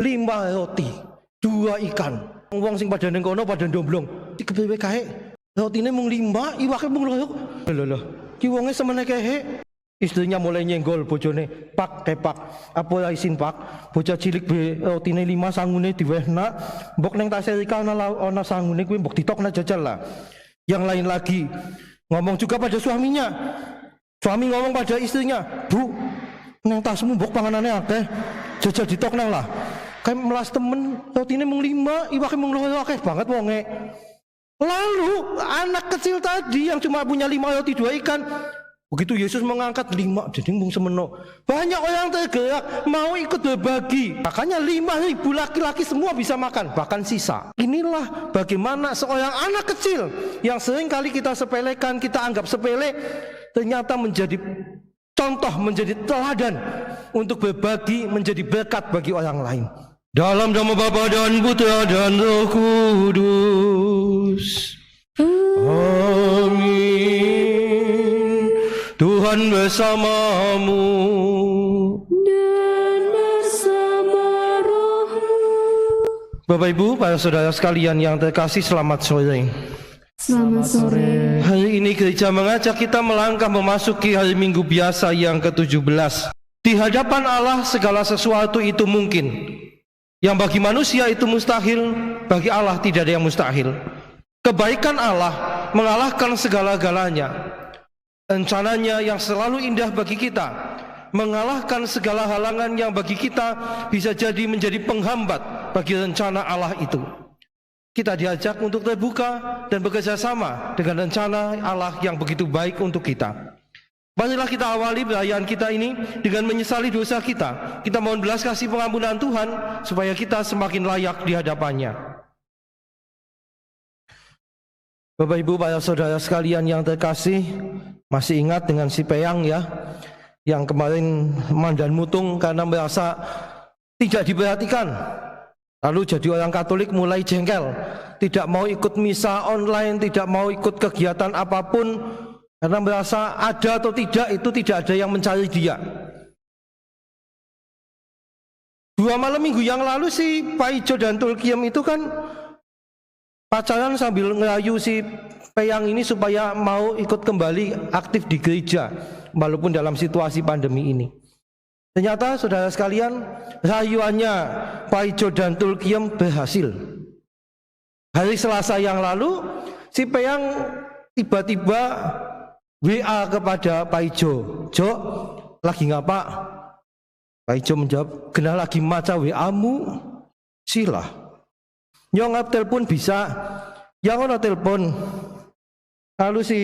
5 roti, 2 ikan. Wong sing pada ning kono pada ndomblong. Iki kepiye kae? Rotine mung 5, iwake mung 2. Lho, ki wonge semene kae. Istrinya mulai nyenggol bojone, "Pak, kepak. Apa isin, Pak? Bocah cilik be rotine 5 sangune diwehna, mbok ning tase Rika ana sangune kuwi mbok ditokna jajal lah." Yang lain lagi ngomong juga pada suaminya. Suami ngomong pada istrinya, "Bu, neng tasmu mbok panganane akeh. Jajal ditokna lah. Kayak melas temen rotine mung 5, iwake mung 2 akeh banget wonge." Lalu anak kecil tadi yang cuma punya 5 roti 2 ikan, begitu Yesus mengangkat 5, jadi mung semeno. Banyak orang tergerak mau ikut berbagi. Makanya 5.000 laki-laki semua bisa makan, bahkan sisa. Inilah bagaimana seorang anak kecil yang sering kali kita sepelekan, kita anggap sepele, ternyata menjadi contoh, menjadi teladan untuk berbagi, menjadi berkat bagi orang lain. Dalam nama Bapa dan Putra dan Roh Kudus. Amin. Tuhan bersamamu dan bersama rohmu. Bapak Ibu, para saudara sekalian yang terkasih, selamat sore. Selamat sore. Hari ini gereja mengajak kita melangkah memasuki hari Minggu biasa yang ke-17. Di hadapan Allah segala sesuatu itu mungkin. Yang bagi manusia itu mustahil, bagi Allah tidak ada yang mustahil. Kebaikan Allah mengalahkan segala-galanya. Rencananya yang selalu indah bagi kita mengalahkan segala halangan yang bagi kita bisa jadi menjadi penghambat bagi rencana Allah itu. Kita diajak untuk terbuka dan bekerja sama dengan rencana Allah yang begitu baik untuk kita. Marilah kita awali perayaan kita ini dengan menyesali dosa kita. Kita mohon belas kasih pengampunan Tuhan supaya kita semakin layak di hadapannya. Bapak Ibu, para saudara sekalian yang terkasih, masih ingat dengan si Peyang ya, yang kemarin mandan mutung karena merasa tidak diperhatikan. Lalu jadi orang Katolik mulai jengkel, tidak mau ikut misa online, tidak mau ikut kegiatan apapun, karena merasa ada atau tidak itu tidak ada yang mencari dia. 2 malam minggu yang lalu si Pak Ijo dan Tulkiem itu kan pacaran sambil ngerayu si Peyang ini supaya mau ikut kembali aktif di gereja walaupun dalam situasi pandemi ini. Ternyata saudara sekalian, rayuannya Pak Ijo dan Tulkiem berhasil. Hari Selasa yang lalu si Peyang tiba-tiba WA kepada Pak Ijo, "Jo, lagi ngapa?" Pak Ijo menjawab, "Kena lagi maca WA-mu." "Sila." "Nyong telepon bisa?" "Ya ngono telepon." Lalu si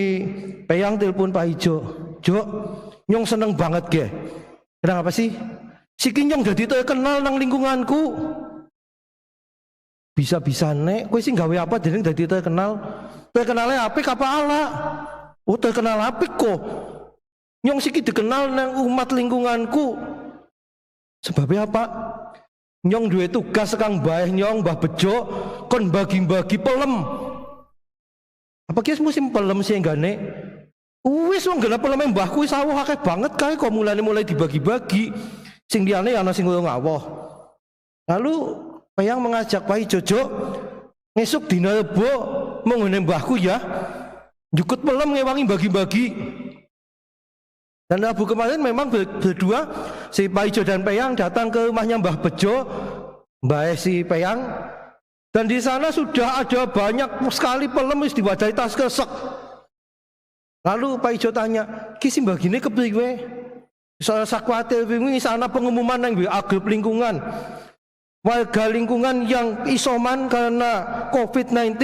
Peyang telepon Pak Ijo, "Jo, nyong seneng banget ge." "Kenapa sih?" "Siki nyong dadi terkenal nang lingkunganku." "Bisa-bisa nek, kowe sing gawe apa jeneng dadi terkenal?" "Terkenalnya apik apa ala?" "Oh, terkenal apik kok. Nyong siki dikenal nang umat lingkunganku." "Sebabnya apa?" "Nyong duwe tugas kang bae nyong Mbah Bejo kon bagi-bagi pelem." "Apa ki musim pelem sih enggane?" "Wis wong gena peleme mbahku wis awuh akeh banget kae kok mulai dibagi-bagi. Sing liyane ana sing urung awuh." Lalu Peyang mengajak Pak Ijo, "Jo, ngesuk dina Rebo mung ngene mbahku ya. Jukut pelem ngewangi bagi-bagi." Dan Rabu kemarin memang berdua si Pak Ijo dan Peyang datang ke rumahnya Mbah Bejo, mbah si Peyang, dan di sana sudah ada banyak sekali pelem wis diwadahi tas kesek. Lalu Pak Ijo tanya, "Ki si mbah gini kepriwe?" "Soal sakwatir wingi sana pengumuman yang WA grup lingkungan. Warga lingkungan yang isoman karena COVID-19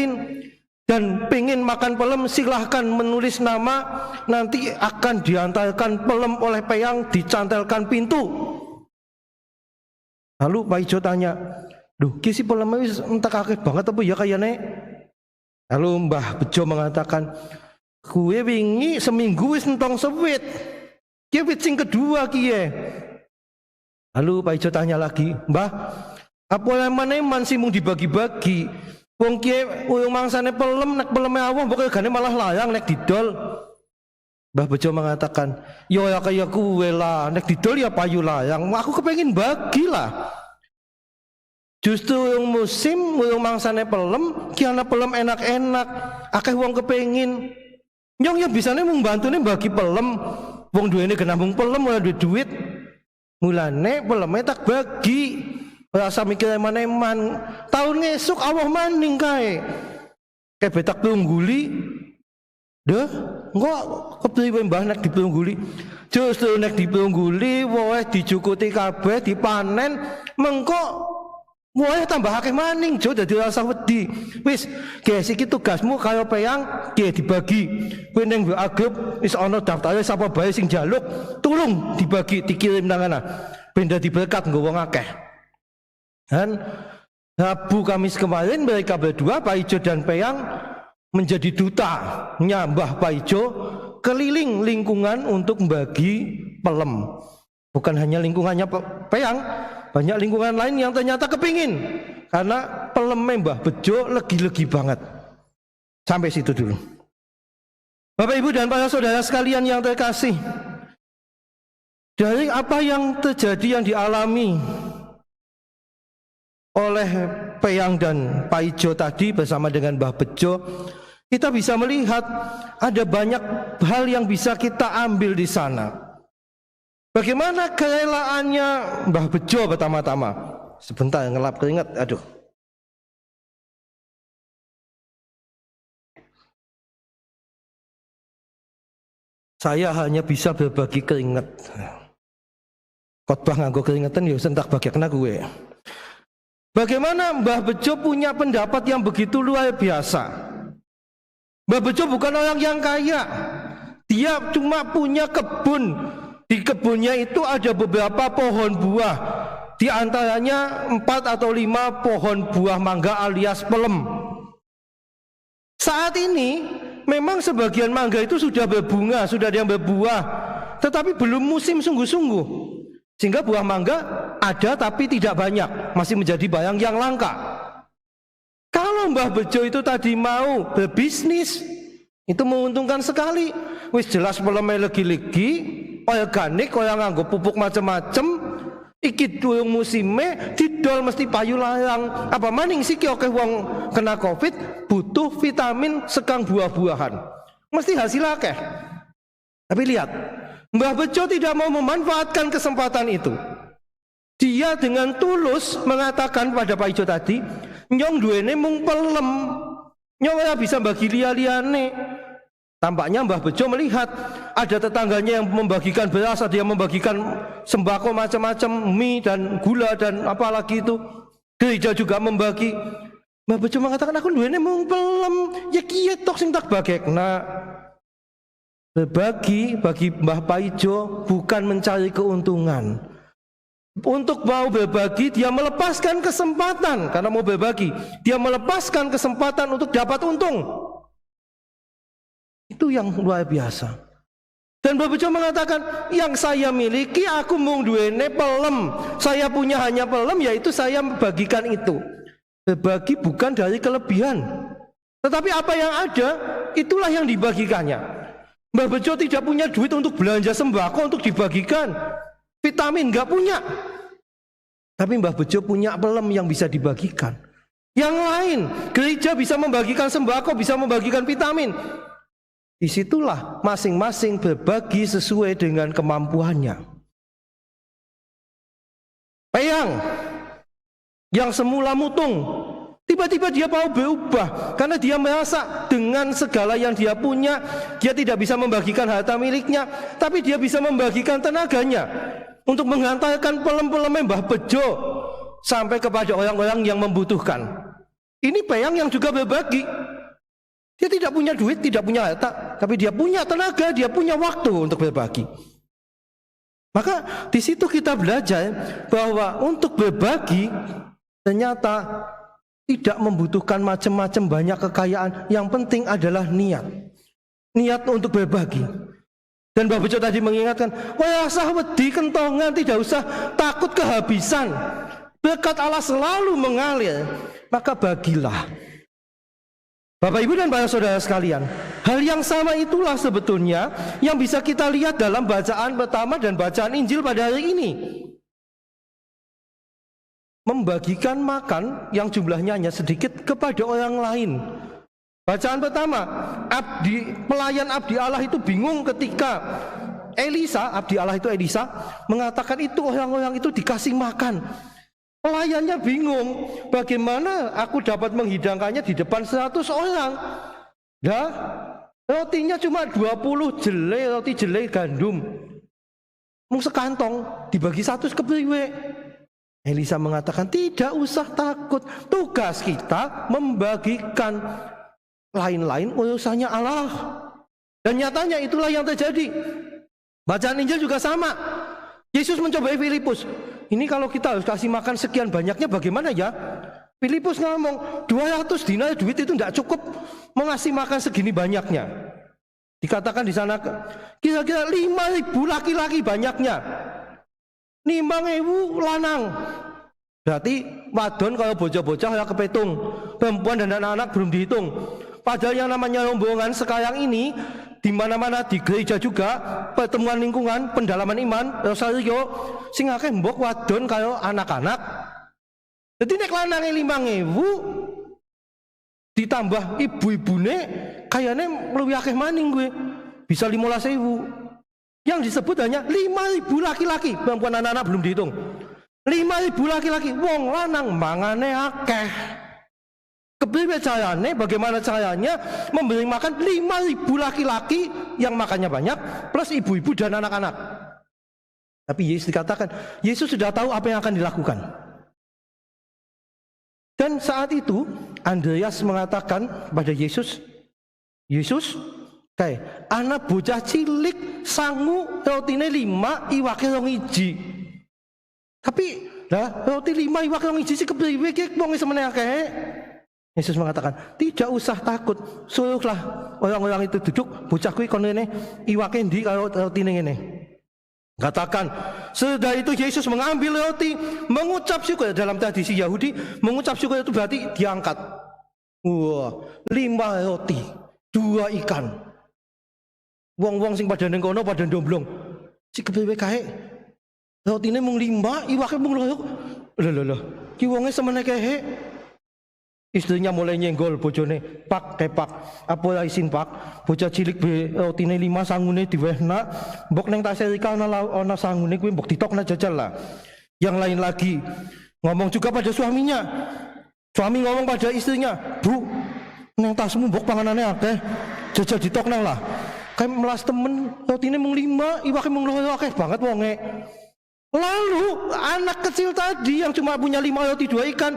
dan pengen makan pelem silahkan menulis nama, nanti akan diantarkan pelem oleh Peyang dicantelkan pintu." Lalu Pak Ijo tanya, "Duh, kisi pelem wis entek akeh banget apa ya kayane?" Lalu Mbah Bejo mengatakan, "Kue wingi seminggu wis entong sewit. Ki wit sing kedua kiye." Lalu Pak Ijo tanya lagi, "Mbah, apa yang maneman sih mung dibagi-bagi? Wong kiye urung mangsane pelem, nek peleme awuh mbok regane malah layang nek didol." Mbah Bejo mengatakan, "Yo ya kaya kuwe lah, nek didol ya payu layang. Aku kepengin bagi lah." Justru yang musim, yang mangsane pelem, kiana pelem enak-enak, akeh wong kepengin. Nyong ya bisane mung bantune bagi pelem, wong duwene kena mung pelem ora duwe duit. Mulane peleme tak bagi. Ora usah mikir eman-eman. Tahun ngesuk Allah maning kae. Kayak betak pelungguli. Deh, engko kepriwe mbah nek dipelungguli? Justru nek dipelungguli wohe dicukuti kabeh, dipanen, mengko wohe tambah akeh maning, jo dadi rasa wedi. Wis, guys iki tugasmu kaya peyang, ge dibagi. Kowe ning WA grup wis ana daftare sapa bae sing njaluk, tulung dibagi, dikirim nang ana. Ben dadi berkat nggo wong akeh. Dan Rabu Kamis kemarin mereka berdua, Pak Ijo dan Peyang, menjadi duta nyambah Pak Ijo keliling lingkungan untuk membagi pelem. Bukan hanya lingkungannya Peyang, banyak lingkungan lain yang ternyata kepingin, karena pelem Mbah Bejo legi-legi banget. Sampai situ dulu. Bapak Ibu dan para saudara sekalian yang terkasih, dari apa yang terjadi yang dialami oleh Peyang dan Pak Ijo tadi bersama dengan Mbah Bejo, kita bisa melihat ada banyak hal yang bisa kita ambil di sana. Bagaimana kerelaannya Mbah Bejo pertama-tama. Sebentar ngelap keringat, aduh. Saya hanya bisa berbagi keringat. Khotbah nganggo keringetan ya sentak bagi kena gue. Bagaimana Mbah Bejo punya pendapat yang begitu luar biasa. Mbah Bejo bukan orang yang kaya. Dia cuma punya kebun. Di kebunnya itu ada beberapa pohon buah. Di antaranya 4 atau 5 pohon buah mangga alias pelem. Saat ini memang sebagian mangga itu sudah berbunga, sudah ada yang berbuah, tetapi belum musim sungguh-sungguh. Sehingga buah mangga ada tapi tidak banyak, masih menjadi barang yang langka. Kalau Mbah Bejo itu tadi mau berbisnis, itu menguntungkan sekali. Wis jelas peleme legi-legi, organik, kaya nganggo pupuk macam-macam. Iki durung musime didol mesti payu larang. Apa maning siki oke wong kena Covid butuh vitamin sekang buah-buahan. Mesti hasil akeh. Tapi lihat, Mbah Bejo tidak mau memanfaatkan kesempatan itu. Dia dengan tulus mengatakan pada Pak Ijo tadi, nyong duwene mung pelem, nyong ora bisa bagi liya-liyane. Tampaknya Mbah Bejo melihat ada tetangganya yang membagikan beras, ada yang membagikan sembako macam-macam, mie dan gula dan apalagi itu. Gereja juga membagi. Mbah Bejo mengatakan, aku duwene mung pelem, ya kiye tok sing tak bagekna. Berbagi bagi Mbah Paijo bukan mencari keuntungan. Untuk mau berbagi, dia melepaskan kesempatan. Karena mau berbagi, dia melepaskan kesempatan untuk dapat untung. Itu yang luar biasa. Dan Mbah Bejo mengatakan, yang saya miliki aku mung duwene pelem. Saya punya hanya pelem, yaitu saya bagikan itu. Berbagi bukan dari kelebihan, tetapi apa yang ada, itulah yang dibagikannya. Mbah Bejo tidak punya duit untuk belanja sembako untuk dibagikan, vitamin nggak punya, tapi Mbah Bejo punya pelem yang bisa dibagikan. Yang lain, gereja bisa membagikan sembako, bisa membagikan vitamin. Disitulah masing-masing berbagi sesuai dengan kemampuannya. Peyang yang semula mutung, tiba-tiba dia mau berubah karena dia merasa dengan segala yang dia punya, dia tidak bisa membagikan harta miliknya, tapi dia bisa membagikan tenaganya untuk menghantarkan pelem-pelem Mbah Bejo sampai kepada orang-orang yang membutuhkan. Ini Peyang yang juga berbagi. Dia tidak punya duit, tidak punya harta, tapi dia punya tenaga, dia punya waktu untuk berbagi. Maka di situ kita belajar bahwa untuk berbagi ternyata tidak membutuhkan macam-macam banyak kekayaan. Yang penting adalah niat. Niat untuk berbagi. Dan Mbah Bejo tadi mengingatkan, wah asah wedi kentongan, tidak usah takut kehabisan. Berkat Allah selalu mengalir, maka bagilah. Bapak Ibu dan para saudara sekalian, hal yang sama itulah sebetulnya yang bisa kita lihat dalam bacaan pertama dan bacaan Injil pada hari ini. membagikan makan yang jumlahnya hanya sedikit kepada orang lain. Bacaan pertama, pelayan abdi Allah itu bingung ketika Elisa, abdi Allah itu Elisa, mengatakan itu orang-orang itu dikasih makan. Pelayannya bingung, bagaimana aku dapat menghidangkannya di depan 100 orang. Nah, rotinya cuma 20 jelai, roti jelai gandum. Mung sekantong, dibagi 100 kepriwe. Elisa mengatakan, tidak usah takut, tugas kita membagikan, lain-lain urusannya Allah. Dan nyatanya itulah yang terjadi. Bacaan Injil juga sama. Yesus mencobai Filipus. Ini kalau kita harus kasih makan sekian banyaknya bagaimana ya? Filipus ngomong 200 dinar duit itu tidak cukup mengasih makan segini banyaknya. Dikatakan di sana kira-kira 5.000 laki-laki banyaknya. 5.000 lanang. Berarti wadon kalau bocah-bocah ya kepetung, perempuan dan anak-anak belum dihitung. Padahal yang namanya rombongan sekarang ini di mana-mana di gereja juga, pertemuan lingkungan, pendalaman iman, rosario, sing akeh mbok wadon kaya anak-anak. Jadi nek lanange 5.000 ditambah ibu-ibune kayane luwih akeh maning gue. Bisa 15.000. Yang disebut hanya 5.000 laki-laki, perempuan anak-anak belum dihitung. 5.000 laki-laki, wong lanang mangane akeh. Kepriwe carane, bagaimana caranya memberi makan 5.000 laki-laki yang makannya banyak plus ibu-ibu dan anak-anak. Tapi Yesus dikatakan, Yesus sudah tahu apa yang akan dilakukan. Dan saat itu Andreas mengatakan pada Yesus, Yesus, kayak anak bocah cilik sangu rotine 5 iwake 2 Tapi lah roti 5 iwake 2 sih kepriwe ki wong semene akeh. Yesus mengatakan, tidak usah takut, suruhlah orang-orang itu duduk, bocah kuwi kon ngene, iwake ndi karo rotine ngene. Katakan, setelah itu Yesus mengambil roti, mengucap syukur. Dalam tradisi Yahudi, mengucap syukur itu berarti diangkat. Wah, 5 roti, 2 ikan. Wong-wong sing pada ning kono pada ndomblong. Si kepriwe kae? Rotine mung 5, iwake mung 2. Lho. Ki wonge semene kae. Istrinya mulai nyenggol bojone, pak kepak, apa ya isin pak, bocah cilik be rotine 5 sangune diwehna, mbok neng taserika ana sangune kuwi mbok ditokna jajal lah. Yang lain lagi ngomong juga pada suaminya, suami ngomong pada istrinya, bu, neng tasmu mbok panganane akeh, jajal ditokna lah. Kayak melas temen rotine mung 5, iwake mung 2 akeh banget wonge. Lalu anak kecil tadi yang cuma punya 5 roti 2 ikan.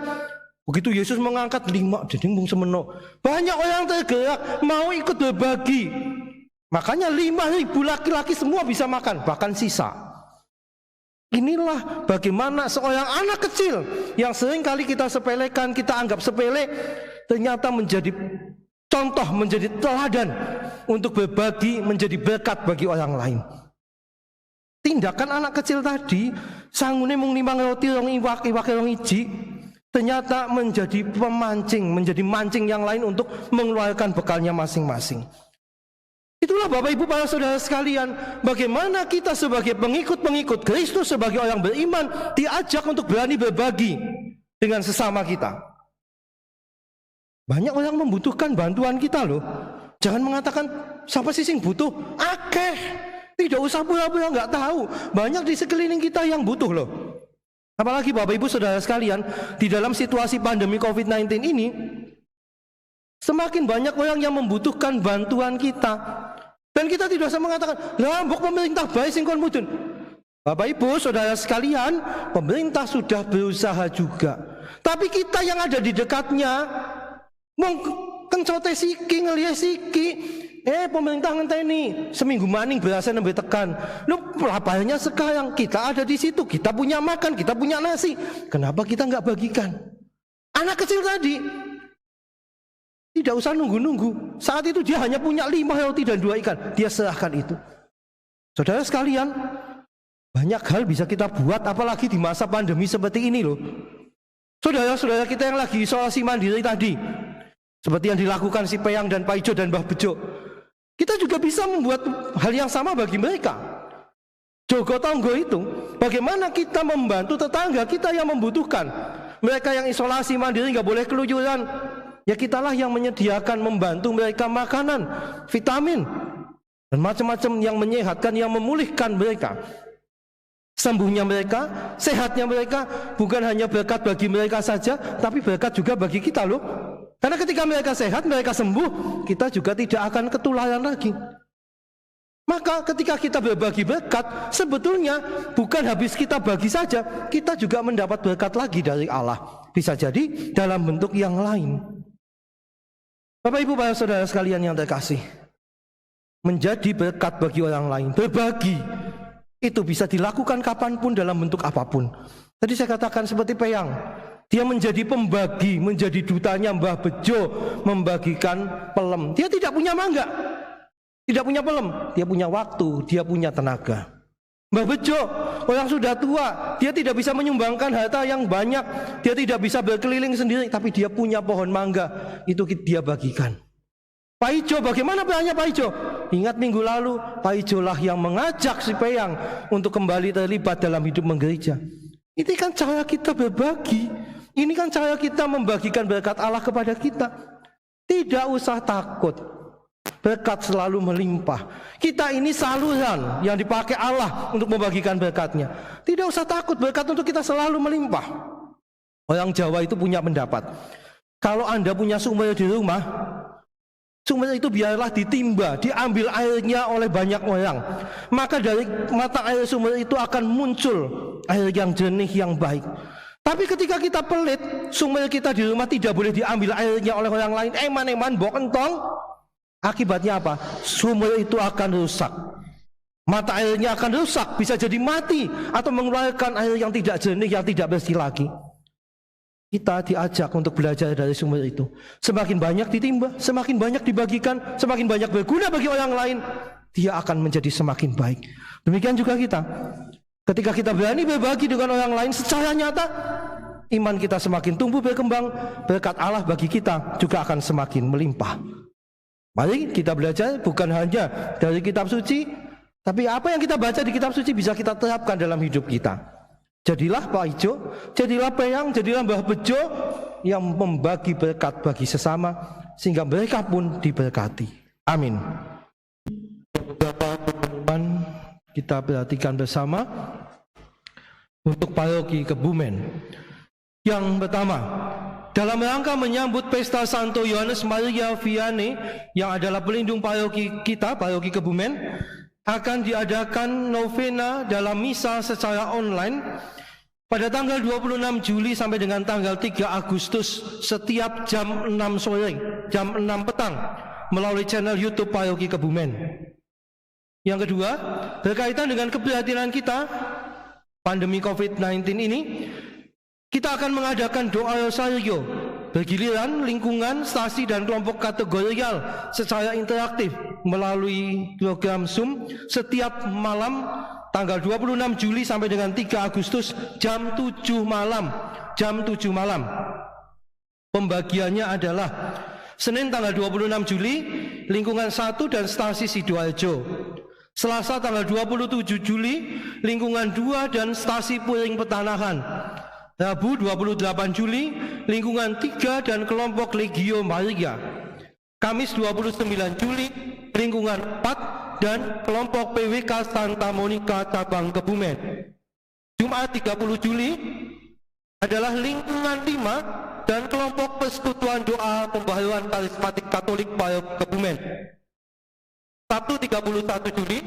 Begitu Yesus mengangkat 5, jadi mung semeno. Banyak orang tergerak mau ikut berbagi. Makanya 5.000 laki-laki semua bisa makan, bahkan sisa. Inilah bagaimana seorang anak kecil yang sering kali kita sepelekan, kita anggap sepele, ternyata menjadi contoh, menjadi teladan untuk berbagi, menjadi berkat bagi orang lain. Tindakan anak kecil tadi, sangune mung 5 roti 2 iwake 2 ternyata menjadi pemancing, menjadi mancing yang lain untuk mengeluarkan bekalnya masing-masing. Itulah Bapak Ibu para saudara sekalian, bagaimana kita sebagai pengikut-pengikut Kristus, sebagai orang beriman, diajak untuk berani berbagi dengan sesama kita. Banyak orang membutuhkan bantuan kita loh. Jangan mengatakan, siapa sih yang butuh? Akeh. Tidak usah pura-pura nggak tahu. Banyak di sekeliling kita yang butuh loh. Apalagi Bapak Ibu saudara sekalian, di dalam situasi pandemi COVID-19 ini, semakin banyak orang yang membutuhkan bantuan kita. Dan kita tidak usah mengatakan, lah mbok pemerintah baik sing kon mudun. Bapak Ibu saudara sekalian, pemerintah sudah berusaha juga. Tapi kita yang ada di dekatnya, mong kencote siki ngelihat siki, pemerintah ngenteni seminggu maning berasa nembe tekan. Lu laparnya sekarang kita ada di situ, kita punya makan, kita punya nasi. Kenapa kita nggak bagikan? Anak kecil tadi tidak usah nunggu-nunggu. Saat itu dia hanya punya 5 roti dan 2 ikan. Dia serahkan itu. Saudara sekalian, banyak hal bisa kita buat, apalagi di masa pandemi seperti ini loh. Saudara-saudara kita yang lagi isolasi mandiri tadi, seperti yang dilakukan si Peyang dan Pak Ijo dan Mbah Bejo, kita juga bisa membuat hal yang sama bagi mereka. Jogo tonggo itu, bagaimana kita membantu tetangga kita yang membutuhkan. Mereka yang isolasi mandiri nggak boleh keluyuran, ya kitalah yang menyediakan, membantu mereka makanan, vitamin, dan macam-macam yang menyehatkan, yang memulihkan mereka. Sembuhnya mereka, sehatnya mereka, bukan hanya berkat bagi mereka saja, tapi berkat juga bagi kita loh. Karena ketika mereka sehat, mereka sembuh, kita juga tidak akan ketularan lagi. Maka ketika kita berbagi berkat, sebetulnya bukan habis kita bagi saja, kita juga mendapat berkat lagi dari Allah. Bisa jadi dalam bentuk yang lain. Bapak Ibu para saudara sekalian yang terkasih, menjadi berkat bagi orang lain, berbagi, itu bisa dilakukan kapanpun dalam bentuk apapun. Tadi saya katakan seperti Peyang, dia menjadi pembagi, menjadi dutanya Mbah Bejo, membagikan pelem. Dia tidak punya mangga, tidak punya pelem, dia punya waktu, dia punya tenaga. Mbah Bejo, orang sudah tua, dia tidak bisa menyumbangkan harta yang banyak, dia tidak bisa berkeliling sendiri, tapi dia punya pohon mangga, itu dia bagikan. Pak Ijo, bagaimana perannya Pak Ijo? Ingat minggu lalu, Pak Ijo lah yang mengajak si Peyang untuk kembali terlibat dalam hidup menggereja. Ini kan cara kita berbagi, ini kan cara kita membagikan berkat Allah kepada kita. Tidak usah takut, berkat selalu melimpah. Kita ini saluran yang dipakai Allah untuk membagikan berkatnya. Tidak usah takut, berkat untuk kita selalu melimpah. Orang Jawa itu punya pendapat, kalau Anda punya sumber di rumah, sumber itu biarlah ditimba, diambil airnya oleh banyak orang. Maka dari mata air sumber itu akan muncul air yang jernih, yang baik. Tapi ketika kita pelit, sumber kita di rumah tidak boleh diambil airnya oleh orang lain. Eman-eman, bok entong. Akibatnya apa? Sumber itu akan rusak. Mata airnya akan rusak, bisa jadi mati, atau mengeluarkan air yang tidak jernih, yang tidak bersih lagi. Kita diajak untuk belajar dari sumber itu. Semakin banyak ditimba, semakin banyak dibagikan, semakin banyak berguna bagi orang lain, dia akan menjadi semakin baik. Demikian juga kita. Ketika kita berani berbagi dengan orang lain secara nyata, iman kita semakin tumbuh berkembang, berkat Allah bagi kita juga akan semakin melimpah. Mari kita belajar bukan hanya dari kitab suci, tapi apa yang kita baca di kitab suci bisa kita terapkan dalam hidup kita. Jadilah Pak Ijo, jadilah Peyang, jadilah Mbah Bejo yang membagi berkat bagi sesama, sehingga mereka pun diberkati. Amin. Beberapa pengumuman kita perhatikan bersama untuk paroki Kebumen. Yang pertama, dalam rangka menyambut pesta Santo Yohanes Maria Vianney yang adalah pelindung paroki kita, paroki Kebumen, akan diadakan novena dalam misa secara online pada tanggal 26 Juli sampai dengan tanggal 3 Agustus setiap jam 6 sore, jam 6 petang melalui channel YouTube Paroki Kebumen. Yang kedua, berkaitan dengan keprihatinan kita pandemi COVID-19 ini, kita akan mengadakan doa rosario bergiliran, lingkungan, stasi dan kelompok kategorial secara interaktif melalui program Zoom setiap malam tanggal 26 Juli sampai dengan 3 Agustus jam 7 malam. Jam 7 malam. Pembagiannya adalah Senin tanggal 26 Juli lingkungan 1 dan stasi Sidoarjo. Selasa tanggal 27 Juli lingkungan 2 dan stasi Puring Petanahan. Rabu 28 Juli lingkungan 3 dan kelompok Legio Maria. Kamis 29 Juli lingkungan 4 dan kelompok PWK Santa Monica cabang Kebumen. Jumat 30 Juli adalah lingkungan 5 dan kelompok Persekutuan Doa Pembaharuan Karismatik Katolik Paroki Kebumen. Sabtu 31 Juli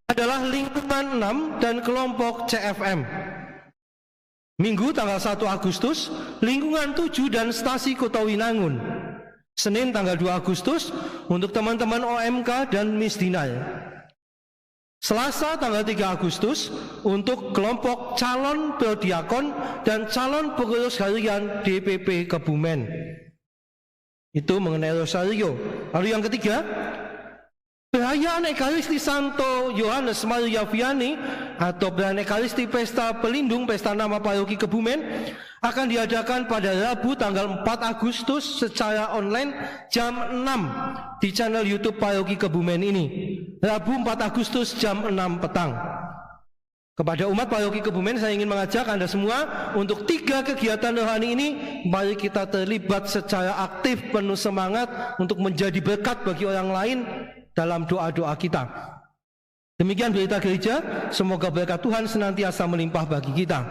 adalah lingkungan 6 dan kelompok CFM. Minggu tanggal 1 Agustus lingkungan 7 dan stasi Kota Winangun. Senin tanggal 2 Agustus untuk teman-teman OMK dan Misdinal. Selasa tanggal 3 Agustus untuk kelompok calon prodiakon dan calon pengurus harian DPP Kebumen. Itu mengenai rosario. Lalu yang ketiga, perayaan Ekaristi Santo Yohanes Maria Vianney atau perayaan Ekaristi Pesta Pelindung Pesta Nama Paroki Kebumen akan diadakan pada Rabu tanggal 4 Agustus secara online jam 6 di channel YouTube Paroki Kebumen ini. Rabu 4 Agustus jam 6 petang. Kepada umat Paroki Kebumen saya ingin mengajak Anda semua untuk 3 kegiatan rohani ini, mari kita terlibat secara aktif, penuh semangat untuk menjadi berkat bagi orang lain dalam doa-doa kita. Demikian berita gereja, semoga berkat Tuhan senantiasa melimpah bagi kita.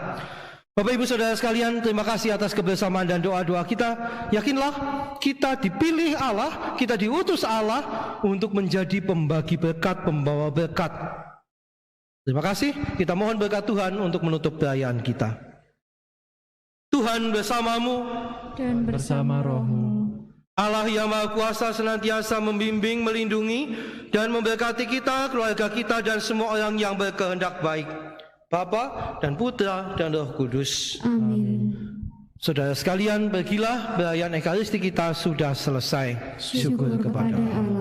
Bapak Ibu Saudara sekalian, terima kasih atas kebersamaan dan doa-doa kita. Yakinlah kita dipilih Allah, kita diutus Allah untuk menjadi pembagi berkat, pembawa berkat. Terima kasih, kita mohon berkat Tuhan untuk menutup perayaan kita. Tuhan bersamamu dan bersama rohmu. Allah yang Maha Kuasa senantiasa membimbing, melindungi, dan memberkati kita, keluarga kita, dan semua orang yang berkehendak baik. Bapa dan Putra dan Roh Kudus. Amin. Saudara sekalian, pergilah, perayaan Ekaristi kita sudah selesai. Syukur kepada Allah.